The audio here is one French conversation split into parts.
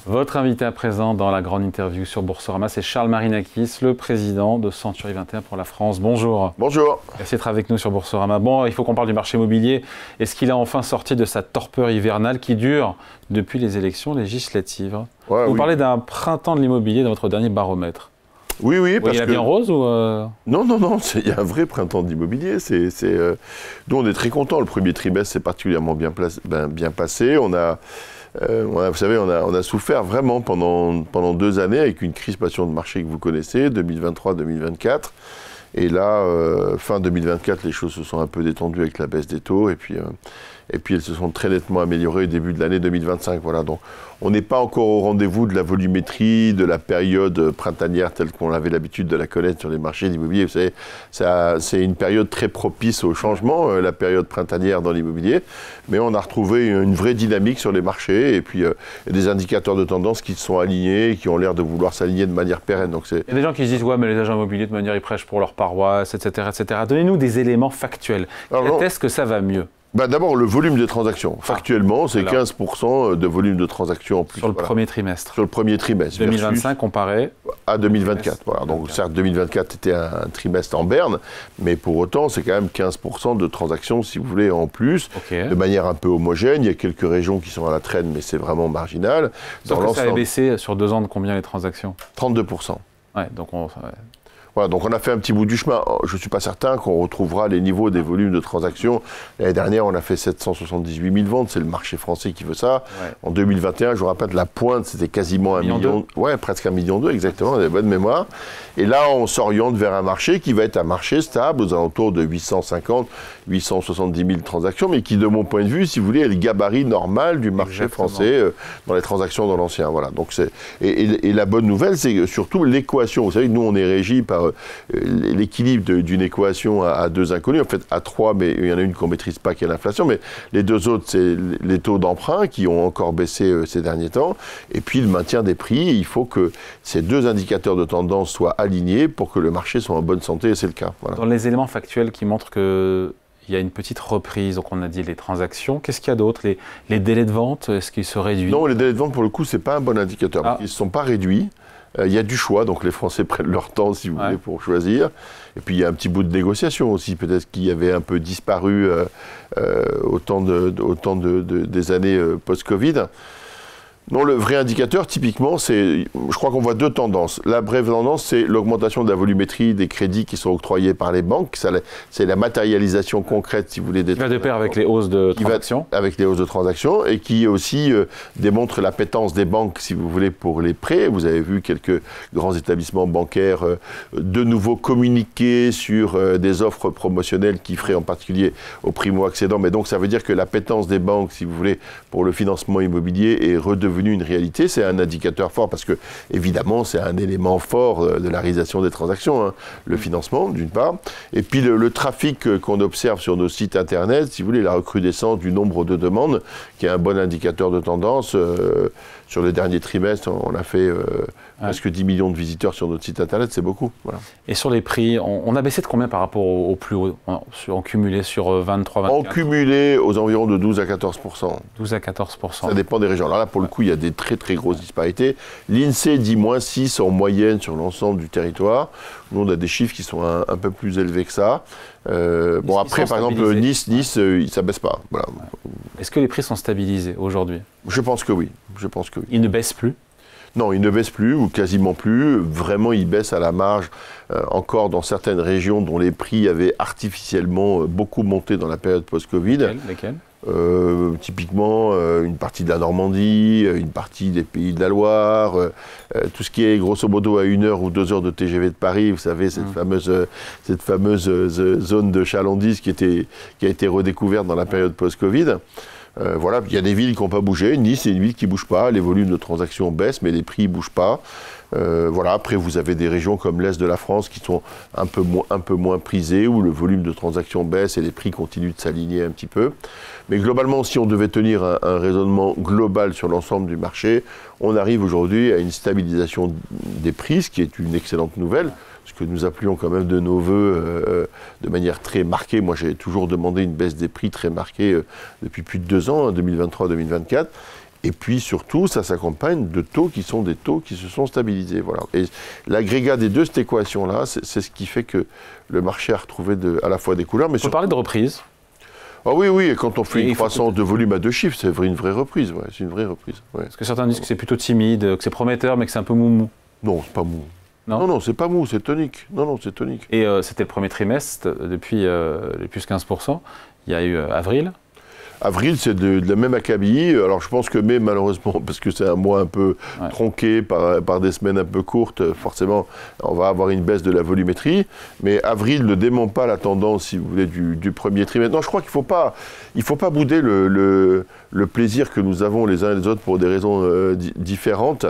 Votre invité à présent dans la grande interview sur Boursorama, c'est Charles Marinakis, le président de Century 21 pour la France. Bonjour. Bonjour. Merci d'être avec nous sur Boursorama. Bon, il faut qu'on parle du marché immobilier. Est-ce qu'il a enfin sorti de sa torpeur hivernale qui dure depuis les élections législatives? Vous parlez d'un printemps de l'immobilier dans votre dernier baromètre. Oui, parce il a bien rose ou Non, il y a un vrai printemps de l'immobilier. Nous, on est très contents. Le premier trimestre s'est particulièrement bien passé. On a souffert vraiment pendant 2 années avec une crispation de marché que vous connaissez, 2023-2024. Et là, fin 2024, les choses se sont un peu détendues avec la baisse des taux. Et puis elles se sont très nettement améliorées au début de l'année 2025. Voilà, donc on n'est pas encore au rendez-vous de la volumétrie, de la période printanière telle qu'on avait l'habitude de la connaître sur les marchés d'immobilier. Vous savez, c'est une période très propice au changement, la période printanière dans l'immobilier. Mais on a retrouvé une vraie dynamique sur les marchés. Et puis, il y a des indicateurs de tendance qui sont alignés, qui ont l'air de vouloir s'aligner de manière pérenne. Donc il y a des gens qui se disent « Ouais, mais les agents immobiliers, de manière, ils prêchent pour leur paroisse, etc. etc. » Donnez-nous des éléments factuels. Est-ce que ça va mieux? D'abord, le volume de transactions. Factuellement, c'est 15% de volume de transactions en plus. Sur le premier trimestre. Sur le premier trimestre. 2025 comparé à 2024. Voilà. Donc, certes, 2024 était un trimestre en berne, mais pour autant, c'est quand même 15% de transactions, si vous voulez, en plus, de manière un peu homogène. Il y a quelques régions qui sont à la traîne, mais c'est vraiment marginal. Sauf que ça a baissé sur 2 ans de combien les transactions? 32%. Ouais, donc Voilà, donc on a fait un petit bout du chemin. Je ne suis pas certain qu'on retrouvera les niveaux des volumes de transactions. L'année dernière, on a fait 778 000 ventes, c'est le marché français qui veut ça. Ouais. En 2021, je vous rappelle, la pointe, c'était quasiment 1 million. Ouais, presque 1,2 million, exactement, on a bonne mémoire. Et là, on s'oriente vers un marché qui va être un marché stable, aux alentours de 850, 870 000 transactions, mais qui, de mon point de vue, si vous voulez, est le gabarit normal du marché français dans les transactions dans l'ancien. Voilà. Donc et la bonne nouvelle, c'est surtout l'équation. Vous savez, nous, on est régi par l'équilibre d'une équation à 2 inconnus, en fait à 3, mais il y en a une qu'on ne maîtrise pas qui est l'inflation, mais les 2 autres, c'est les taux d'emprunt qui ont encore baissé ces derniers temps, et puis le maintien des prix. Il faut que ces 2 indicateurs de tendance soient alignés pour que le marché soit en bonne santé, et c'est le cas. Voilà. Dans les éléments factuels qui montrent qu'il y a une petite reprise, donc on a dit les transactions, qu'est-ce qu'il y a d'autre? Les délais de vente, est-ce qu'ils se réduisent? Non, les délais de vente, pour le coup, ce n'est pas un bon indicateur, ils ne sont pas réduits. Il y a du choix, donc les Français prennent leur temps, si vous voulez, pour choisir. Et puis il y a un petit bout de négociation aussi, peut-être qui avait un peu disparu au temps des années post-Covid. Non, le vrai indicateur, typiquement, je crois qu'on voit 2 tendances. La brève tendance, c'est l'augmentation de la volumétrie des crédits qui sont octroyés par les banques. C'est la matérialisation concrète, si vous voulez. Qui va de pair avec les hausses de transactions. Avec les hausses de transactions, et qui aussi démontre l'appétence des banques, si vous voulez, pour les prêts. Vous avez vu quelques grands établissements bancaires de nouveau communiquer sur des offres promotionnelles qui feraient en particulier aux primo-accédants. Mais donc, ça veut dire que l'appétence des banques, si vous voulez, pour le financement immobilier est redevenue une réalité. C'est un indicateur fort parce que, évidemment, c'est un élément fort de la réalisation des transactions, hein, le financement, d'une part. Et puis, le trafic qu'on observe sur nos sites Internet, si vous voulez, la recrudescence du nombre de demandes, qui est un bon indicateur de tendance. Sur le dernier trimestre, on a fait presque 10 millions de visiteurs sur notre site Internet, c'est beaucoup. Voilà. Et sur les prix, on a baissé de combien par rapport au plus haut, en cumulé sur 23, 24? En cumulé, aux environs de 12 à 14%. 12 à 14%. Ça dépend des régions. Alors là, pour le coup, il y a des très très grosses disparités. L'INSEE dit -6 en moyenne sur l'ensemble du territoire. Nous, on a des chiffres qui sont un peu plus élevés que ça. Bon, après, par exemple, Nice, ça ne baisse pas. Voilà. Est-ce que les prix sont stabilisés aujourd'hui? Je pense que oui. Ils ne baissent plus? Non, ils ne baissent plus, ou quasiment plus. Vraiment, ils baissent à la marge, encore dans certaines régions dont les prix avaient artificiellement beaucoup monté dans la période post-Covid. Lesquelles? Typiquement, une partie de la Normandie, une partie des Pays de la Loire, tout ce qui est grosso modo à 1 heure ou 2 heures de TGV de Paris, vous savez, cette fameuse zone de chalandise qui a été redécouverte dans la période post-Covid. Voilà, il y a des villes qui n'ont pas bougé. Nice, c'est une ville qui ne bouge pas. Les volumes de transactions baissent, mais les prix ne bougent pas. Voilà. Après, vous avez des régions comme l'Est de la France qui sont un peu moins prisées, où le volume de transactions baisse et les prix continuent de s'aligner un petit peu. Mais globalement, si on devait tenir un raisonnement global sur l'ensemble du marché, on arrive aujourd'hui à une stabilisation des prix, ce qui est une excellente nouvelle. Ce que nous appelions quand même de nos voeux de manière très marquée. Moi, j'ai toujours demandé une baisse des prix très marquée depuis plus de 2 ans, 2023-2024. Et puis surtout, ça s'accompagne de taux qui sont des taux qui se sont stabilisés. Voilà. Et l'agrégat des deux, cette équation-là, c'est ce qui fait que le marché a retrouvé à la fois des couleurs, mais surtout... On peut parler de reprise. Ah oui, oui, et quand on fait une croissance de volume à 2 chiffres, c'est une vraie reprise. Ouais, c'est une vraie reprise. Ouais. Parce que certains disent que c'est plutôt timide, que c'est prometteur, mais que c'est un peu mou. Non, c'est pas mou. Non, c'est pas mou, c'est tonique. Non, c'est tonique. Et c'était le premier trimestre, depuis les plus 15%. Il y a eu avril. Avril, c'est de la même acabit. Alors, je pense que mai, malheureusement, parce que c'est un mois un peu tronqué par des semaines un peu courtes, forcément, on va avoir une baisse de la volumétrie. Mais avril ne dément pas la tendance, si vous voulez, du premier trimestre. Non, je crois qu'il ne faut pas bouder le plaisir que nous avons les uns et les autres pour des raisons différentes.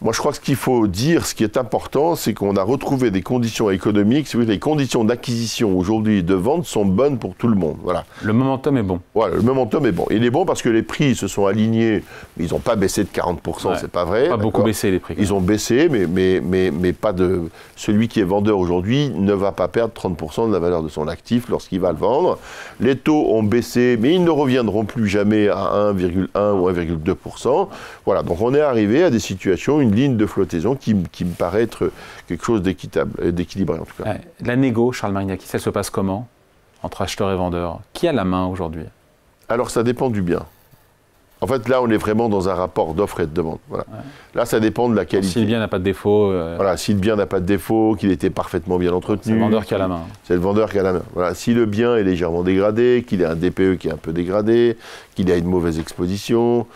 Moi, je crois que ce qu'il faut dire, ce qui est important, c'est qu'on a retrouvé des conditions économiques, si vous voulez, les conditions d'acquisition aujourd'hui de vente sont bonnes pour tout le monde. Voilà. Le momentum est bon. Voilà, le momentum est bon. Il est bon parce que les prix se sont alignés, mais ils n'ont pas baissé de 40%, c'est pas vrai. Pas beaucoup baissé les prix. Ils ont baissé, mais pas de... Celui qui est vendeur aujourd'hui ne va pas perdre 30% de la valeur de son actif lorsqu'il va le vendre. Les taux ont baissé, mais ils ne reviendront plus jamais à 1,1 ou 1,2%. Voilà, donc on est arrivé à des situations, une ligne de flottaison qui me paraît être quelque chose d'équitable, d'équilibré en tout cas. La négo, Charles Marignakis, elle se passe comment entre acheteurs et vendeurs? Qui a la main aujourd'hui? Alors ça dépend du bien. En fait, là, on est vraiment dans un rapport d'offre et de demande. Voilà. Là, ça dépend de la qualité. Si le bien n'a pas de défaut... Voilà, si le bien n'a pas de défaut, qu'il était parfaitement bien entretenu... C'est le vendeur qui a la main. C'est le vendeur qui a la main. Voilà. Si le bien est légèrement dégradé, qu'il ait un DPE qui est un peu dégradé, qu'il ait une mauvaise exposition,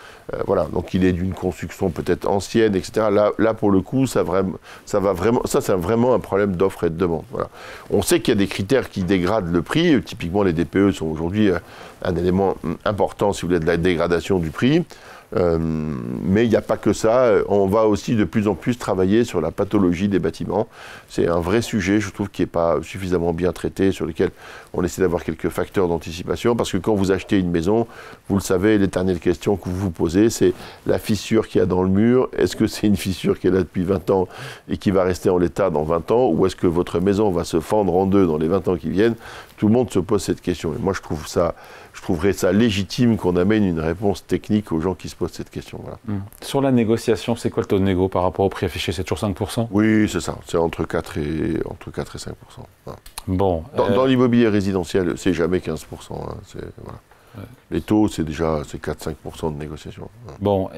voilà, donc qu'il ait d'une construction peut-être ancienne, etc. Là, pour le coup, ça c'est vraiment un problème d'offre et de demande. Voilà. On sait qu'il y a des critères qui dégradent le prix. Typiquement, les DPE sont aujourd'hui un élément important, si vous voulez, de la dégradation du prix. Mais il n'y a pas que ça. On va aussi de plus en plus travailler sur la pathologie des bâtiments. C'est un vrai sujet, je trouve, qui n'est pas suffisamment bien traité, sur lequel on essaie d'avoir quelques facteurs d'anticipation. Parce que quand vous achetez une maison, vous le savez, l'éternelle question que vous vous posez, c'est la fissure qu'il y a dans le mur. Est-ce que c'est une fissure qui est là depuis 20 ans et qui va rester en l'état dans 20 ans? Ou est-ce que votre maison va se fendre en deux dans les 20 ans qui viennent? Tout le monde se pose cette question. Et moi, je trouverais ça légitime qu'on amène une réponse technique aux gens qui se posent cette question. Voilà. Sur la négociation, c'est quoi le taux de négo par rapport au prix affiché? C'est toujours 5%? Oui, c'est ça. C'est entre 4 et 5%. Voilà. Bon. Dans l'immobilier résidentiel, c'est jamais 15%. Hein. Voilà. Les taux, c'est déjà 4-5% de négociation. Bon,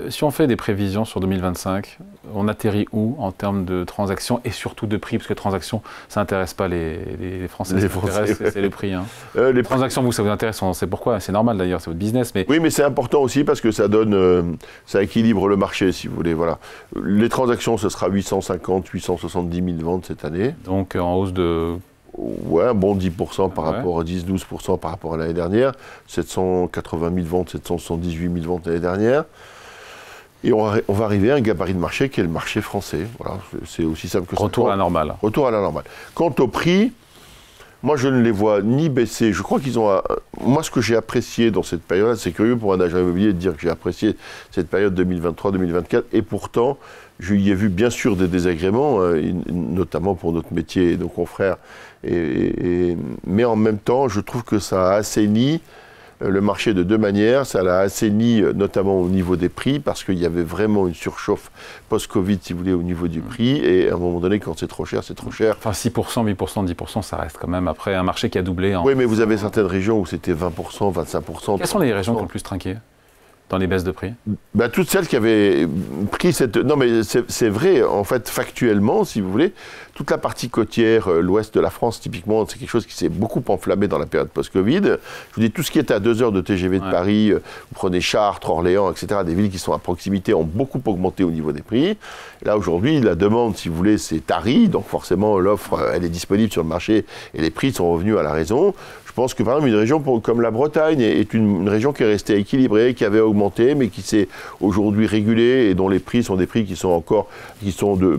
si on fait des prévisions sur 2025, on atterrit où en termes de transactions et surtout de prix? Parce que transactions, ça n'intéresse pas les Français. Les Français, c'est le prix. Hein. Les transactions, vous, ça vous intéresse, on sait pourquoi. C'est normal d'ailleurs, c'est votre business. Mais... Oui, mais c'est important aussi parce que ça donne, ça équilibre le marché, si vous voulez. Voilà. Les transactions, ce sera 850-870 000 ventes cette année. Donc en hausse de... Ouais, un bon 10% par rapport à 10-12% par rapport à l'année dernière. 780 000 ventes, 778 000 ventes l'année dernière. Et on va arriver à un gabarit de marché qui est le marché français. Voilà, c'est aussi simple que ça. Retour à la normale. Retour à la normale. Quant au prix, moi je ne les vois ni baisser. Je crois qu'ils ont... Moi, ce que j'ai apprécié dans cette période, c'est curieux pour un agent immobilier de dire que j'ai apprécié cette période 2023-2024, et pourtant, je y ai vu bien sûr des désagréments, notamment pour notre métier et nos confrères. Mais en même temps, je trouve que ça a assaini le marché de deux manières. Ça l'a assaini notamment au niveau des prix, parce qu'il y avait vraiment une surchauffe post-Covid, si vous voulez, au niveau du prix. Et à un moment donné, quand c'est trop cher, c'est trop cher. Enfin, 6%, 8%, 10%, ça reste quand même après un marché qui a doublé. Oui, mais vous avez certaines régions où c'était 20%, 25%. Quelles sont les régions qui ont le plus trinqué dans les baisses de prix? Toutes celles qui avaient pris cette... Non, mais c'est vrai, en fait, factuellement, si vous voulez, toute la partie côtière, l'ouest de la France, typiquement, c'est quelque chose qui s'est beaucoup enflammé dans la période post-Covid. Je vous dis, tout ce qui est à 2 heures de TGV de Paris, vous prenez Chartres, Orléans, etc., des villes qui sont à proximité, ont beaucoup augmenté au niveau des prix. Et là, aujourd'hui, la demande, si vous voulez, c'est tari, donc forcément, l'offre, elle est disponible sur le marché et les prix sont revenus à la raison. Je pense que, par exemple, une région comme la Bretagne est une région qui est restée équilibrée, qui avait augmenté, mais qui s'est aujourd'hui régulée et dont les prix sont des prix qui sont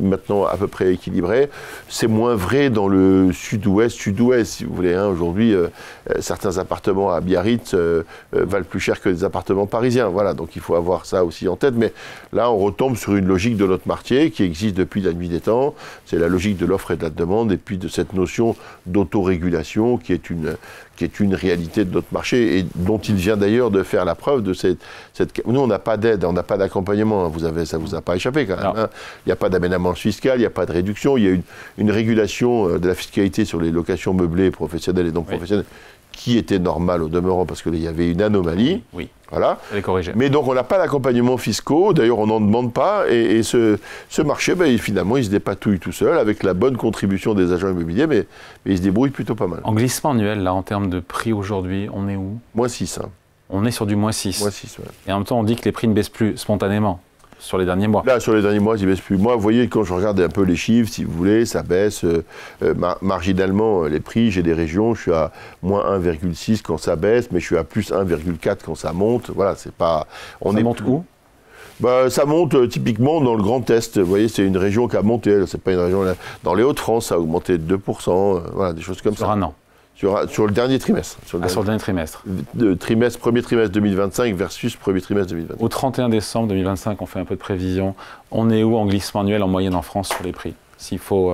maintenant à peu près équilibrés. C'est moins vrai dans le sud-ouest, si vous voulez. Hein. Aujourd'hui, certains appartements à Biarritz valent plus cher que des appartements parisiens. Voilà, donc il faut avoir ça aussi en tête. Mais là, on retombe sur une logique de notre marché qui existe depuis la nuit des temps. C'est la logique de l'offre et de la demande, et puis de cette notion d'autorégulation qui est qui est une réalité de notre marché et dont il vient d'ailleurs de faire la preuve de cette... Nous, on n'a pas d'aide, on n'a pas d'accompagnement, ça ne vous a pas échappé quand même. Hein. Il n'y a pas d'aménagement fiscal, il n'y a pas de réduction, il y a une régulation de la fiscalité sur les locations meublées professionnelles et non professionnelles qui était normale au demeurant parce qu'il y avait une anomalie. Oui. Voilà. Elle est corrigée. Mais donc on n'a pas d'accompagnement fiscaux, d'ailleurs on n'en demande pas, et ce marché, finalement, il se dépatouille tout seul avec la bonne contribution des agents immobiliers, mais il se débrouille plutôt pas mal. En glissement annuel, là, en termes de prix aujourd'hui, on est où? -6. Hein. On est sur du -6. -6, ouais. Et en même temps, on dit que les prix ne baissent plus spontanément sur les derniers mois. Là, sur les derniers mois, ils ne baissent plus. Moi, vous voyez, quand je regarde un peu les chiffres, si vous voulez, ça baisse marginalement les prix. J'ai des régions, je suis à -1,6 quand ça baisse, mais je suis à +1,4 quand ça monte. Voilà, c'est pas... Ça monte où ? Ça monte typiquement dans le Grand Est. Vous voyez, c'est une région qui a monté. C'est pas une région... Dans les Hauts-de-France, ça a augmenté de 2%. Voilà, des choses comme ça. Sur un an. Sur le dernier trimestre. Sur le dernier trimestre. Premier trimestre 2025 versus premier trimestre 2025. Au 31 décembre 2025, on fait un peu de prévision. On est où en glissement annuel en moyenne en France sur les prix? S'il faut...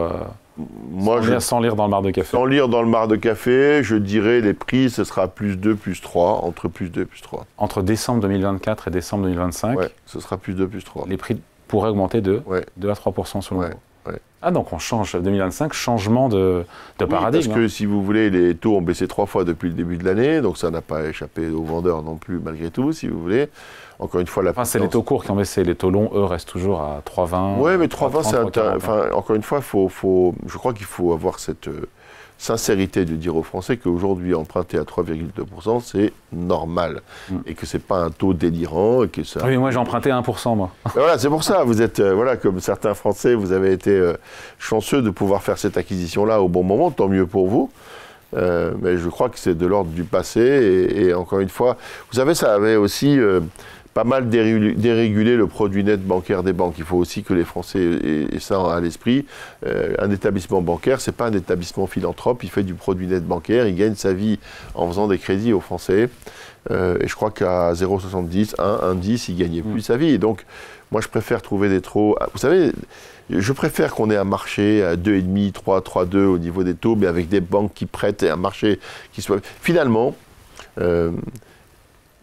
sans lire dans le mar de café. Sans lire dans le mar de café, je dirais les prix, ce sera +2, +3, entre +2 et +3. Entre décembre 2024 et décembre 2025, ce sera +2, +3. Les prix pourraient augmenter de 2 à 3% selon vous. Ah, donc on change, 2025, changement de paradigme. Parce que si vous voulez, les taux ont baissé 3 fois depuis le début de l'année, donc ça n'a pas échappé aux vendeurs non plus, malgré tout, si vous voulez. Encore une fois, c'est les taux courts qui ont baissé, les taux longs, eux, restent toujours à 3,20. Oui, mais 3,20, c'est encore une fois, je crois qu'il faut avoir cette sincérité de dire aux Français qu'aujourd'hui, emprunter à 3,2%, c'est normal. Et que ce n'est pas un taux délirant. Et que ça... Oui, moi j'ai emprunté à 1%, moi. Voilà, c'est pour ça. Vous êtes, comme certains Français, vous avez été chanceux de pouvoir faire cette acquisition-là au bon moment, tant mieux pour vous. Mais je crois que c'est de l'ordre du passé. Et encore une fois, vous savez, ça avait aussi... pas mal dérégulé le produit net bancaire des banques. Il faut aussi que les Français aient ça à l'esprit. Un établissement bancaire, ce n'est pas un établissement philanthrope, il fait du produit net bancaire, il gagne sa vie en faisant des crédits aux Français. Et je crois qu'à 0,70, 1,10, il ne gagnait plus sa vie. Et donc, moi, je préfère trouver des taux... Vous savez, je préfère qu'on ait un marché à 2,5, 3, 3,2 au niveau des taux, mais avec des banques qui prêtent et un marché qui soit... Finalement...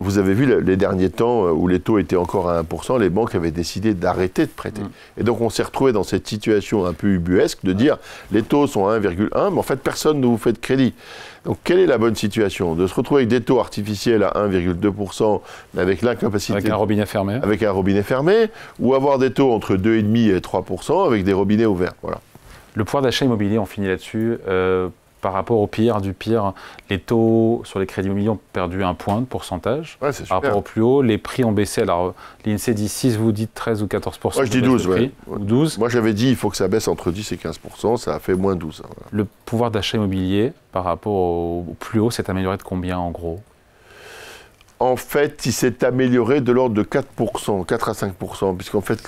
Vous avez vu les derniers temps où les taux étaient encore à 1%, les banques avaient décidé d'arrêter de prêter. Et donc on s'est retrouvé dans cette situation un peu ubuesque de dire les taux sont à 1,1, mais en fait personne ne vous fait de crédit. Donc quelle est la bonne situation? De se retrouver avec des taux artificiels à 1,2%, mais avec l'incapacité... Avec un robinet fermé. Avec un robinet fermé, ou avoir des taux entre 2,5 et 3% avec des robinets ouverts. Voilà. Le pouvoir d'achat immobilier, on finit là-dessus. Par rapport au pire du pire, les taux sur les crédits immobiliers ont perdu 1 point de pourcentage. Ouais, c'est super. Par rapport au plus haut, les prix ont baissé. Alors, l'INSEE dit 6, vous dites 13 ou 14%. Moi, je dis 12, ou 12. Moi, j'avais dit il faut que ça baisse entre 10 et 15%, ça a fait moins 12. Voilà. Le pouvoir d'achat immobilier, par rapport au plus haut, s'est amélioré de combien, en gros? En fait, il s'est amélioré de l'ordre de 4%, 4 à 5%, puisqu'en fait,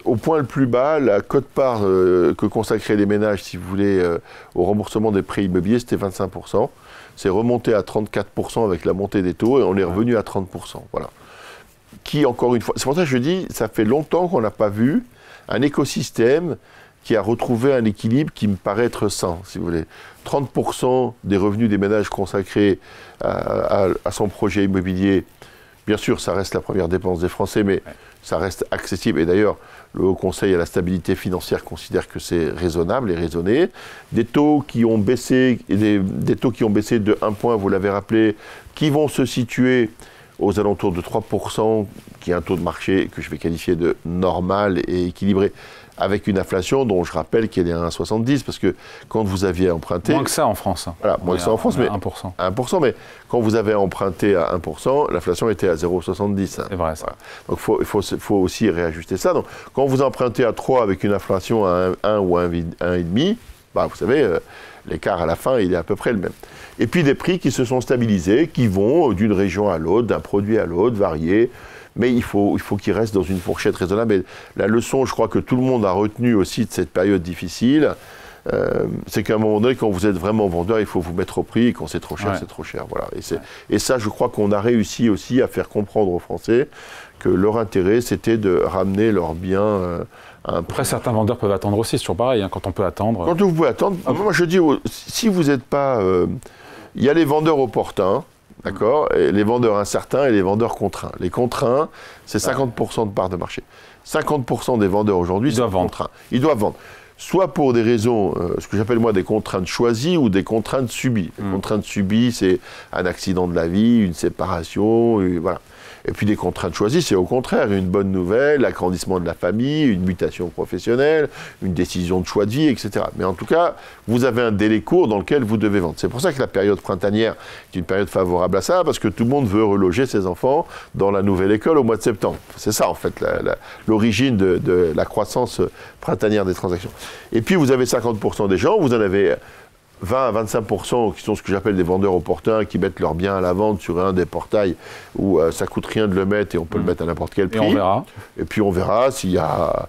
au point le plus bas, la quote-part que consacraient les ménages, si vous voulez, au remboursement des prêts immobiliers, c'était 25%. C'est remonté à 34% avec la montée des taux et on est revenu à 30%. Voilà. Qui, encore une fois, c'est pour ça que je dis, ça fait longtemps qu'on n'a pas vu un écosystème qui a retrouvé un équilibre qui me paraît être sain, si vous voulez. 30% des revenus des ménages consacrés à son projet immobilier, bien sûr, ça reste la première dépense des Français, mais ça reste accessible. Et d'ailleurs, le Haut Conseil à la stabilité financière considère que c'est raisonnable et raisonné. Des taux qui ont baissé, des taux qui ont baissé de 1 point, vous l'avez rappelé, qui vont se situer aux alentours de 3%, qui est un taux de marché que je vais qualifier de normal et équilibré, avec une inflation dont je rappelle qu'elle est à 1,70, parce que quand vous aviez emprunté... Moins que ça en France. Voilà, moins que ça en France, mais 1%. 1%, mais quand vous avez emprunté à 1%, l'inflation était à 0,70. C'est vrai, ça. Voilà. Donc il faut aussi réajuster ça. Donc quand vous empruntez à 3 avec une inflation à 1 ou 1,5, vous savez, l'écart à la fin, il est à peu près le même. Et puis des prix qui se sont stabilisés, qui vont d'une région à l'autre, d'un produit à l'autre, variés. Mais il faut qu'il reste dans une fourchette raisonnable. Et la leçon, je crois que tout le monde a retenu aussi de cette période difficile, c'est qu'à un moment donné, quand vous êtes vraiment vendeur, il faut vous mettre au prix, et quand c'est trop cher, c'est trop cher. Voilà. Et ça, je crois qu'on a réussi aussi à faire comprendre aux Français que leur intérêt, c'était de ramener leurs biens à un prix. Après, certains vendeurs peuvent attendre aussi, c'est toujours pareil, hein, quand on peut attendre. Quand vous pouvez attendre, moi je dis, si vous n'êtes pas... Il y a les vendeurs opportuns, d'accord, et les vendeurs incertains et les vendeurs contraints. Les contraints, c'est 50% de part de marché. 50% des vendeurs aujourd'hui sont contraints. Ils doivent vendre. Soit pour des raisons, ce que j'appelle moi des contraintes choisies ou des contraintes subies. Les contraintes subies, c'est un accident de la vie, une séparation, voilà. Et puis des contraintes choisies, c'est au contraire une bonne nouvelle, l'agrandissement de la famille, une mutation professionnelle, une décision de choix de vie, etc. Mais en tout cas, vous avez un délai court dans lequel vous devez vendre. C'est pour ça que la période printanière est une période favorable à ça, parce que tout le monde veut reloger ses enfants dans la nouvelle école au mois de septembre. C'est ça, en fait, l'origine de la croissance printanière des transactions. Et puis, vous avez 50% des gens, vous en avez 20 à 25% qui sont ce que j'appelle des vendeurs opportuns, qui mettent leurs biens à la vente sur un des portails où ça coûte rien de le mettre et on peut le mettre à n'importe quel prix. Et on verra. Et puis on verra s'il y a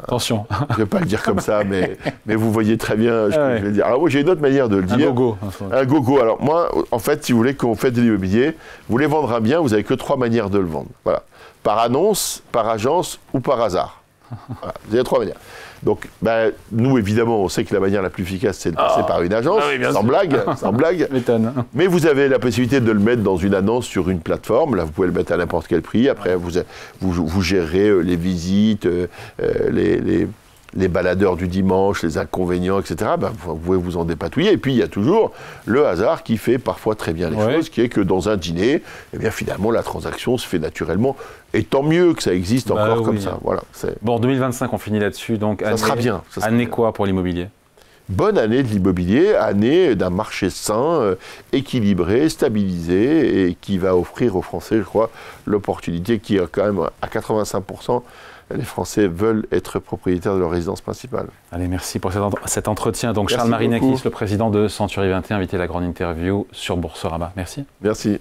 attention. Je ne vais pas le dire comme ça, mais vous voyez très bien ce que je vais dire. Alors moi, j'ai une autre manière de le dire. Un gogo. Un gogo. Alors moi, en fait, si vous voulez, quand vous faites de l'immobilier, vous voulez vendre un bien, vous n'avez que 3 manières de le vendre. Voilà. Par annonce, par agence ou par hasard. Voilà. Vous avez 3 manières. Donc, nous, évidemment, on sait que la manière la plus efficace, c'est de passer par une agence, sans blague. Mais vous avez la possibilité de le mettre dans une annonce sur une plateforme. Là, vous pouvez le mettre à n'importe quel prix. Après, vous gérez les visites, les baladeurs du dimanche, les inconvénients, etc. Vous pouvez vous en dépatouiller. Et puis, il y a toujours le hasard qui fait parfois très bien les choses, qui est que dans un dîner, eh bien, finalement, la transaction se fait naturellement. Et tant mieux que ça existe encore comme ça. Voilà, bon, 2025, on finit là-dessus. Donc, ça sera bien. Année quoi pour l'immobilier ? Bonne année de l'immobilier, année d'un marché sain, équilibré, stabilisé, et qui va offrir aux Français, je crois, l'opportunité qui est quand même à 85%. Les Français veulent être propriétaires de leur résidence principale. Allez, merci pour cet entretien. Donc, Charles Marinakis, le président de Century 21, invité à la grande interview sur Boursorama. Merci. Merci.